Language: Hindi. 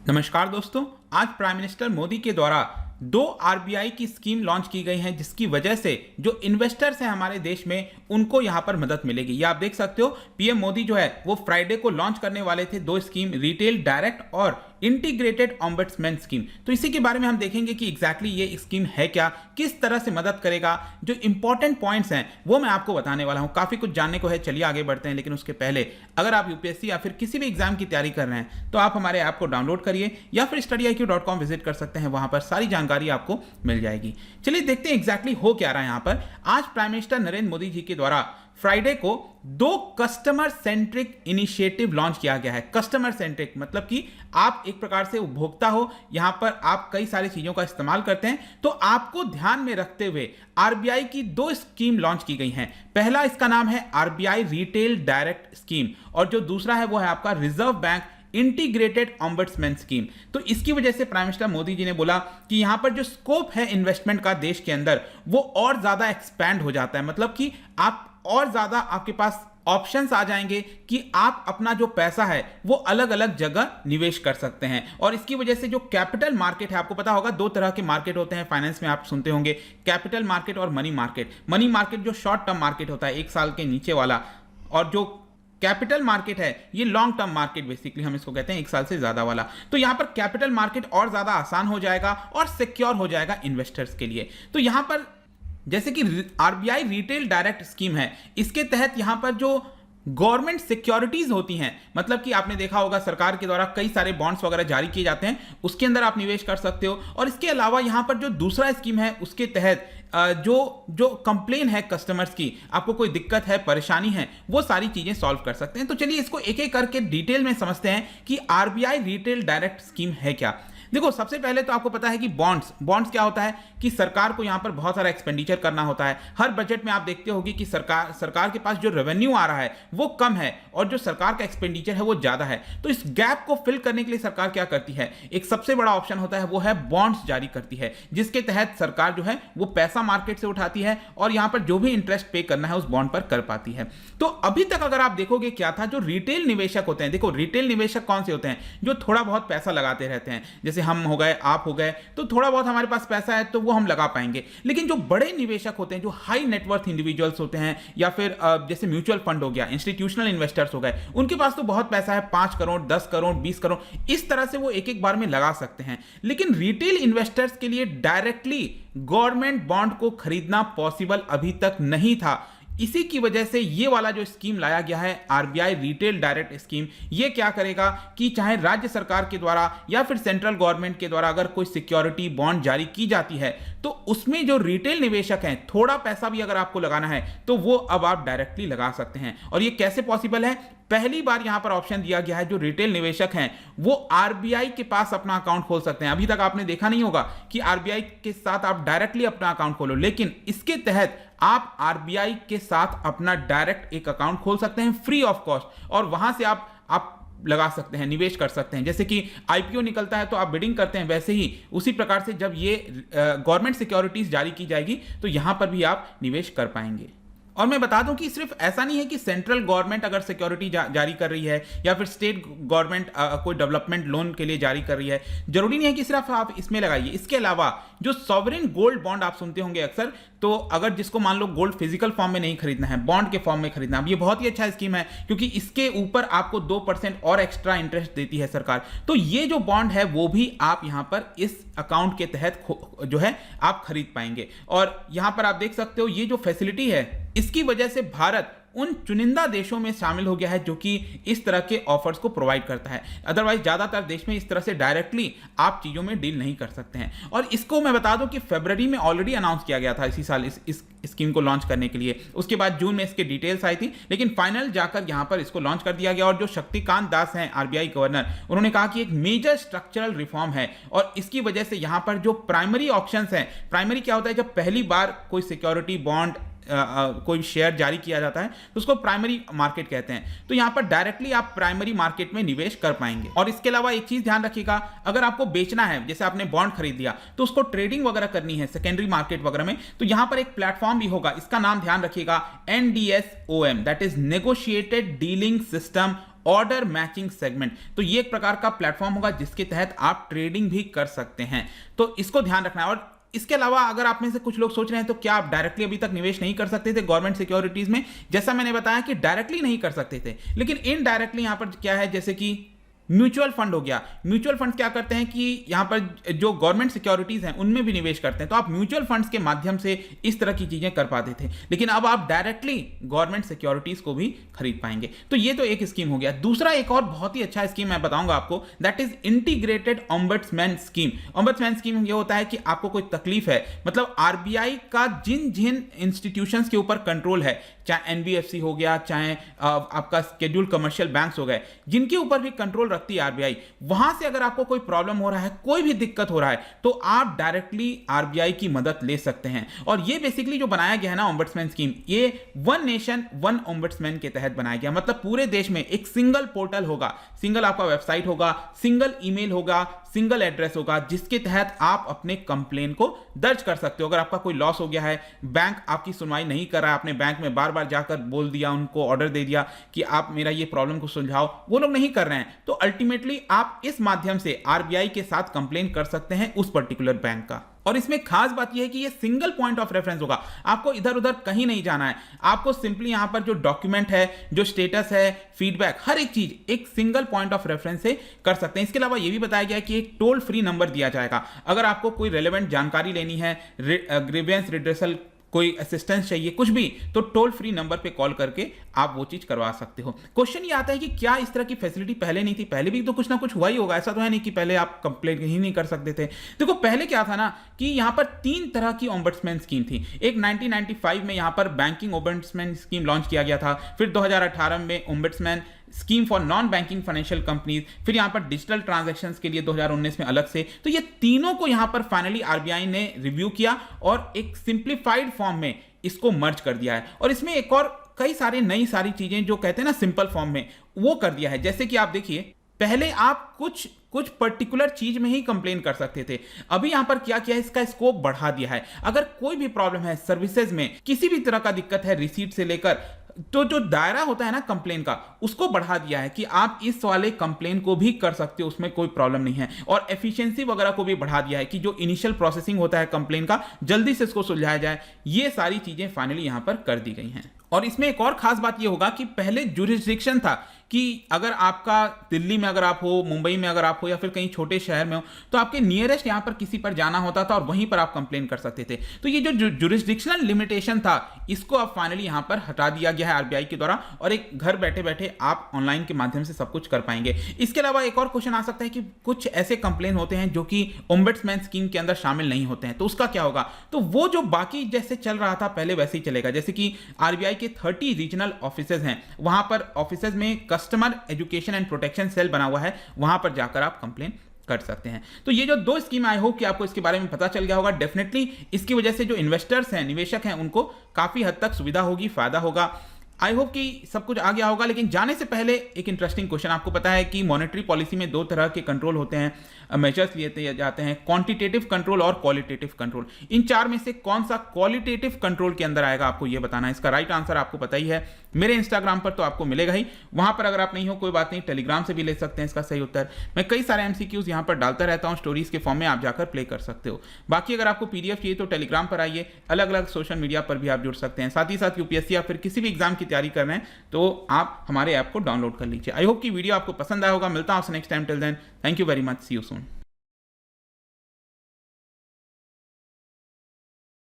नमस्कार दोस्तों, आज प्राइम मिनिस्टर मोदी के द्वारा दो आरबीआई की स्कीम लॉन्च की गई है, जिसकी वजह से जो इन्वेस्टर्स हैं हमारे देश में उनको यहां पर मदद मिलेगी। ये आप देख सकते हो, पीएम मोदी जो है वो फ्राइडे को लॉन्च करने वाले थे दो स्कीम, रिटेल डायरेक्ट और इंटीग्रेटेड ऑम्बड्समैन स्कीम। तो इसी के बारे में हम देखेंगे कि एग्जैक्टली ये स्कीम है क्या, किस तरह से मदद करेगा। जो इंपॉर्टेंट पॉइंट्स हैं वो मैं आपको बताने वाला हूं। काफी कुछ जानने को है, चलिए आगे बढ़ते हैं। लेकिन उसके पहले अगर आप यूपीएससी या फिर किसी भी एग्जाम की तैयारी कर रहे हैं तो आप हमारे ऐप को डाउनलोड करिए या फिर studyIQ.com विजिट कर सकते हैं, वहां पर सारी जानकारी आपको मिल जाएगी। चलिए देखते हैं एग्जैक्टली हो क्या रहा है यहां पर। आज प्राइम मिनिस्टर नरेंद्र मोदी जी के द्वारा फ्राइडे को दो कस्टमर सेंट्रिक इनिशिएटिव लॉन्च किया गया है। कस्टमर सेंट्रिक मतलब कि आप एक प्रकार से उपभोक्ता हो, यहां पर आप कई सारी चीजों का इस्तेमाल करते हैं, तो आपको ध्यान में रखते हुए आरबीआई की दो स्कीम लॉन्च की गई हैं। पहला इसका नाम है आरबीआई रिटेल डायरेक्ट स्कीम और जो दूसरा है वो है आपका reserve bank integrated ombudsman scheme. तो इसकी वजह से प्राइम मिनिस्टर मोदी जी ने बोला कि यहां पर जो स्कोप है इन्वेस्टमेंट का देश के अंदर वो और ज्यादा एक्सपैंड हो जाता है। मतलब कि आप और ज्यादा आपके पास ऑप्शंस आ जाएंगे कि आप अपना जो पैसा है वो अलग अलग जगह निवेश कर सकते हैं। और इसकी वजह से जो कैपिटल मार्केट है, आपको पता होगा दो तरह के मार्केट होते हैं फाइनेंस में, आप सुनते होंगे कैपिटल मार्केट और मनी मार्केट। मनी मार्केट जो शॉर्ट टर्म मार्केट होता है, एक साल के नीचे वाला, और जो कैपिटल मार्केट है ये लॉन्ग टर्म मार्केट, बेसिकली हम इसको कहते हैं एक साल से ज्यादा वाला। तो यहां पर कैपिटल मार्केट और ज्यादा आसान हो जाएगा और सिक्योर हो जाएगा इन्वेस्टर्स के लिए। तो यहां पर जैसे कि आरबीआई रिटेल डायरेक्ट स्कीम है, इसके तहत यहां पर जो गवर्नमेंट सिक्योरिटीज होती हैं, मतलब कि आपने देखा होगा सरकार के द्वारा कई सारे बॉन्ड्स वगैरह जारी किए जाते हैं, उसके अंदर आप निवेश कर सकते हो। और इसके अलावा यहां पर जो दूसरा स्कीम है उसके तहत जो कंप्लेन है कस्टमर्स की, आपको कोई दिक्कत है, परेशानी है, वो सारी चीजें सॉल्व कर सकते हैं। तो चलिए इसको एक एक करके डिटेल में समझते हैं कि आरबीआई रिटेल डायरेक्ट स्कीम है क्या। देखो, सबसे पहले तो आपको पता है कि बॉन्ड्स क्या होता है कि सरकार को यहां पर बहुत सारा एक्सपेंडिचर करना होता है। हर बजट में आप देखते होगी कि सरकार के पास जो रेवेन्यू आ रहा है वो कम है और जो सरकार का एक्सपेंडिचर है वो ज्यादा है। तो इस गैप को फिल करने के लिए सरकार क्या करती है, एक सबसे बड़ा ऑप्शन होता है वो है बॉन्ड्स जारी करती है, जिसके तहत सरकार जो है वो पैसा मार्केट से उठाती है और यहां पर जो भी इंटरेस्ट पे करना है उस बॉन्ड पर कर पाती है। तो अभी तक अगर आप देखोगे क्या था, जो रिटेल निवेशक होते हैं, देखो रिटेल निवेशक कौन से होते हैं, जो थोड़ा बहुत पैसा लगाते रहते हैं, जैसे हम हो गए, आप हो गए, तो थोड़ा बहुत हमारे पास पैसा है तो वो हम लगा पाएंगे। लेकिन जो बड़े निवेशक होते हैं, जो हाई नेटवर्थ इंडिविजुअल्स होते हैं, या फिर जैसे म्यूचुअल फंड हो गया, इंस्टीट्यूशनल इन्वेस्टर्स हो गए, उनके पास तो बहुत पैसा है, 5 करोड़ 10 करोड़ 20 करोड़, इस तरह से वो एक एक बार में लगा सकते हैं। लेकिन रिटेल इन्वेस्टर्स के लिए डायरेक्टली गवर्नमेंट बॉन्ड को खरीदना पॉसिबल अभी तक नहीं था। इसी की वजह से ये वाला जो स्कीम लाया गया है आरबीआई रिटेल डायरेक्ट स्कीम, ये क्या करेगा कि चाहे राज्य सरकार के द्वारा या फिर सेंट्रल गवर्नमेंट के द्वारा अगर कोई सिक्योरिटी बॉन्ड जारी की जाती है तो उसमें जो रिटेल निवेशक हैं, थोड़ा पैसा भी अगर आपको लगाना है तो वो अब आप डायरेक्टली लगा सकते हैं। और ये कैसे पॉसिबल है, पहली बार यहां पर ऑप्शन दिया गया है जो रिटेल निवेशक हैं वो आरबीआई के पास अपना अकाउंट खोल सकते हैं। अभी तक आपने देखा नहीं होगा कि आरबीआई के साथ आप डायरेक्टली अपना अकाउंट खोलो, लेकिन इसके तहत आप आरबीआई के साथ अपना डायरेक्ट एक अकाउंट खोल सकते हैं फ्री ऑफ कॉस्ट, और वहां से आप लगा सकते हैं, निवेश कर सकते हैं। जैसे कि आईपीओ निकलता है तो आप बिडिंग करते हैं, वैसे ही उसी प्रकार से जब ये गवर्नमेंट सिक्योरिटीज जारी की जाएगी तो यहां पर भी आप निवेश कर पाएंगे। और मैं बता दूं कि सिर्फ ऐसा नहीं है कि सेंट्रल गवर्नमेंट अगर सिक्योरिटी जारी कर रही है या फिर स्टेट गवर्नमेंट कोई डेवलपमेंट लोन के लिए जारी कर रही है, जरूरी नहीं है कि सिर्फ आप इसमें लगाइए। इसके अलावा जो सॉवरेन गोल्ड बॉन्ड आप सुनते होंगे अक्सर, तो अगर जिसको मान लो गोल्ड फिजिकल फॉर्म में नहीं खरीदना है, बॉन्ड के फॉर्म में खरीदना, अब ये बहुत ही अच्छा स्कीम है क्योंकि इसके ऊपर आपको 2% और एक्स्ट्रा इंटरेस्ट देती है सरकार। तो ये जो बॉन्ड है वो भी आप यहां पर इस अकाउंट के तहत जो है आप खरीद पाएंगे। और यहां पर आप देख सकते हो ये जो फैसिलिटी है, इसकी वजह से भारत उन चुनिंदा देशों में शामिल हो गया है जो कि इस तरह के ऑफर्स को प्रोवाइड करता है। अदरवाइज ज्यादातर देश में इस तरह से डायरेक्टली आप चीजों में डील नहीं कर सकते हैं। और इसको मैं बता दूं कि फरवरी में ऑलरेडी अनाउंस किया गया था इसी साल इस स्कीम को लॉन्च करने के लिए। उसके बाद जून में इसके डिटेल्स आई थी, लेकिन फाइनल जाकर यहां पर इसको लॉन्च कर दिया गया। और जो शक्तिकांत दास हैं आरबीआई गवर्नर, उन्होंने कहा कि एक मेजर स्ट्रक्चरल रिफॉर्म है और इसकी वजह से यहां पर जो प्राइमरी ऑप्शंस हैं, प्राइमरी क्या होता है, जब पहली बार कोई सिक्योरिटी बॉन्ड कोई शेयर जारी किया जाता है तो उसको प्राइमरी मार्केट कहते हैं। तो यहां पर डायरेक्टली आप प्राइमरी मार्केट में निवेश कर पाएंगे। और इसके अलावा एक चीज ध्यान रखिएगा, अगर आपको बेचना है, जैसे आपने बॉन्ड खरीद लिया तो उसको ट्रेडिंग वगैरह करनी है सेकेंडरी मार्केट वगैरह में, तो यहां पर एक प्लेटफॉर्म भी होगा, इसका नाम ध्यान रखिएगा NDSOM, that is negotiated dealing system order matching segment. तो ये एक प्रकार का प्लेटफॉर्म होगा जिसके तहत आप ट्रेडिंग भी कर सकते हैं, तो इसको ध्यान रखना है। और इसके अलावा अगर आप में से कुछ लोग सोच रहे हैं तो क्या आप डायरेक्टली अभी तक निवेश नहीं कर सकते थे गवर्नमेंट सिक्योरिटीज में, जैसा मैंने बताया कि डायरेक्टली नहीं कर सकते थे, लेकिन इनडायरेक्टली यहां पर क्या है, जैसे कि म्यूचुअल फंड हो गया। म्यूचुअल फंड क्या करते हैं कि यहां पर जो गवर्नमेंट सिक्योरिटीज हैं उनमें भी निवेश करते हैं, तो आप म्यूचुअल फंड्स के माध्यम से इस तरह की चीजें कर पाते थे, लेकिन अब आप डायरेक्टली गवर्नमेंट सिक्योरिटीज को भी खरीद पाएंगे। तो ये तो एक स्कीम हो गया। दूसरा एक और बहुत ही अच्छा स्कीम मैं बताऊंगा आपको, that is integrated ombudsman scheme. Ombudsman scheme ये होता है कि आपको कोई तकलीफ है, मतलब आरबीआई का जिन जिन इंस्टीट्यूशंस के ऊपर कंट्रोल है, चाहे एनबीएफसी हो गया, चाहे आपका शेड्यूल कमर्शियल बैंक्स हो गए, जिनके ऊपर भी कंट्रोल रखती है आरबीआई, वहां से अगर आपको कोई प्रॉब्लम हो रहा है, कोई भी दिक्कत हो रहा है, तो आप डायरेक्टली आरबीआई की मदद ले सकते हैं। और ये बेसिकली जो बनाया गया है ना ओम्बड्समैन स्कीम, ये वन नेशन वन ओम्बड्समैन के तहत बनाया गया। मतलब पूरे देश में एक सिंगल पोर्टल होगा, सिंगल आपका वेबसाइट होगा, सिंगल ईमेल होगा, सिंगल एड्रेस होगा, जिसके तहत आप अपने कंप्लेन को दर्ज कर सकते हो। अगर आपका कोई लॉस हो गया है, बैंक आपकी सुनवाई नहीं कर रहा है, आपने बैंक में बार बार जाकर बोल दिया, उनको ऑर्डर दे दिया कि आप मेरा ये प्रॉब्लम को सुलझाओ, वो लोग नहीं कर रहे हैं, तो अल्टीमेटली आप इस माध्यम से आरबीआई के साथ कंप्लेन कर सकते हैं उस पर्टिकुलर बैंक का। और इसमें खास बात यह है कि ये सिंगल पॉइंट ऑफ रेफरेंस होगा, आपको इधर उधर कहीं नहीं जाना है, आपको सिंपली यहां पर जो डॉक्यूमेंट है, जो स्टेटस है, फीडबैक, हर एक चीज एक सिंगल पॉइंट ऑफ रेफरेंस से कर सकते हैं। इसके अलावा यह भी बताया गया है कि एक टोल फ्री नंबर दिया जाएगा, अगर आपको कोई रेलेवेंट जानकारी लेनी है, ग्रीवेंस रिड्रेसल, कोई असिस्टेंस चाहिए, कुछ भी, तो टोल फ्री नंबर पे कॉल करके आप वो चीज करवा सकते हो। क्वेश्चन ये आता है कि क्या इस तरह की फैसिलिटी पहले नहीं थी? पहले भी तो कुछ ना कुछ हुआ ही होगा, ऐसा तो है नहीं कि पहले आप कंप्लेंट ही नहीं कर सकते थे। देखो पहले क्या था ना कि यहां पर 3 तरह की ओम्बड्समैन स्कीम थी। एक 1995 में यहां पर बैंकिंग ओम्बड्समैन स्कीम लॉन्च किया गया था, फिर 2018 में ombudsman scheme for non banking financial companies, फिर यहां पर डिजिटल ट्रांजैक्शंस के लिए 2019 में अलग से। तो ये तीनों को यहां पर फाइनली आरबीआई ने रिव्यू किया और एक सिंप्लीफाइड फॉर्म में इसको मर्ज कर दिया है। और इसमें एक और कई सारी नई सारी चीजें जो कहते हैं ना सिंपल फॉर्म में, वो कर दिया है। जैसे कि आप देखिए, पहले आप कुछ पर्टिकुलर चीज में ही कंप्लेन कर सकते थे, अभी यहां पर क्या किया है, इसका स्कोप बढ़ा दिया है। अगर कोई भी प्रॉब्लम है सर्विसेज में, किसी भी तरह का दिक्कत है, रिसीट से लेकर, तो जो दायरा होता है ना कंप्लेन का, उसको बढ़ा दिया है कि आप इस वाले कंप्लेन को भी कर सकते हो, उसमें कोई प्रॉब्लम नहीं है। और एफिशिएंसी वगैरह को भी बढ़ा दिया है कि जो इनिशियल प्रोसेसिंग होता है कंप्लेन का, जल्दी से इसको सुलझाया जाए। ये सारी चीजें फाइनली यहां पर कर दी गई हैं। और इसमें एक और खास बात यह होगा कि पहले जुरिस्डिक्शन था कि अगर आपका दिल्ली में अगर आप हो, मुंबई में अगर आप हो, या फिर कहीं छोटे शहर में हो, तो आपके नियरेस्ट यहां पर किसी पर जाना होता था और वहीं पर आप कंप्लेन कर सकते थे। तो ये जो जुरिस्डिक्शनल लिमिटेशन था, इसको अब फाइनली यहां पर हटा दिया गया है आरबीआई के द्वारा, और एक घर बैठे बैठे आप ऑनलाइन के माध्यम से सब कुछ कर पाएंगे। इसके अलावा एक और क्वेश्चन आ सकता है कि कुछ ऐसे कंप्लेन होते हैं जो कि ओम्बड्समैन स्कीम के अंदर शामिल नहीं होते हैं, तो उसका क्या होगा? तो वो जो बाकी जैसे चल रहा था पहले वैसे ही चलेगा। जैसे कि आरबीआई के 30 रीजनल ऑफिसेज हैं, वहां पर ऑफिसेज में customer education and protection cell बना हुआ है, वहां पर जाकर आप कंप्लेन कर सकते हैं। तो ये जो 2 स्कीम, आई होप कि आपको इसके बारे में पता चल गया होगा। डेफिनेटली इसकी वजह से जो इन्वेस्टर्स हैं, निवेशक हैं, उनको काफी हद तक सुविधा होगी, फायदा होगा। आई होप कि सब कुछ आ गया होगा। लेकिन जाने से पहले एक इंटरेस्टिंग क्वेश्चन, आपको पता है कि मॉनेटरी पॉलिसी में 2 तरह के कंट्रोल होते हैं, मेजर्स लिए जाते हैं, क्वांटिटेटिव कंट्रोल और क्वालिटेटिव कंट्रोल। इन 4 में से कौन सा क्वालिटेटिव कंट्रोल के अंदर आएगा, आपको यह बताना है। इसका राइट आंसर आपको पता ही है, मेरे इंस्टाग्राम पर तो आपको मिलेगा ही, वहां पर अगर आप नहीं हो कोई बात नहीं, टेलीग्राम से भी ले सकते हैं इसका सही उत्तर। मैं कई सारे एमसीक्यूज यहां पर डालता रहता हूं, स्टोरीज के फॉर्म में, आप जाकर प्ले कर सकते हो। बाकी अगर आपको पीडीएफ चाहिए तो टेलीग्राम पर आइए, अलग अलग सोशल मीडिया पर भी आप जुड़ सकते हैं। साथ ही साथ यूपीएससी या फिर किसी भी एग्जाम की तैयारी कर रहे हैं तो आप हमारे ऐप को डाउनलोड कर लीजिए। आई होप कि वीडियो आपको पसंद आया होगा। मिलता हूं आपसे next time, till then thank you very much, see you soon.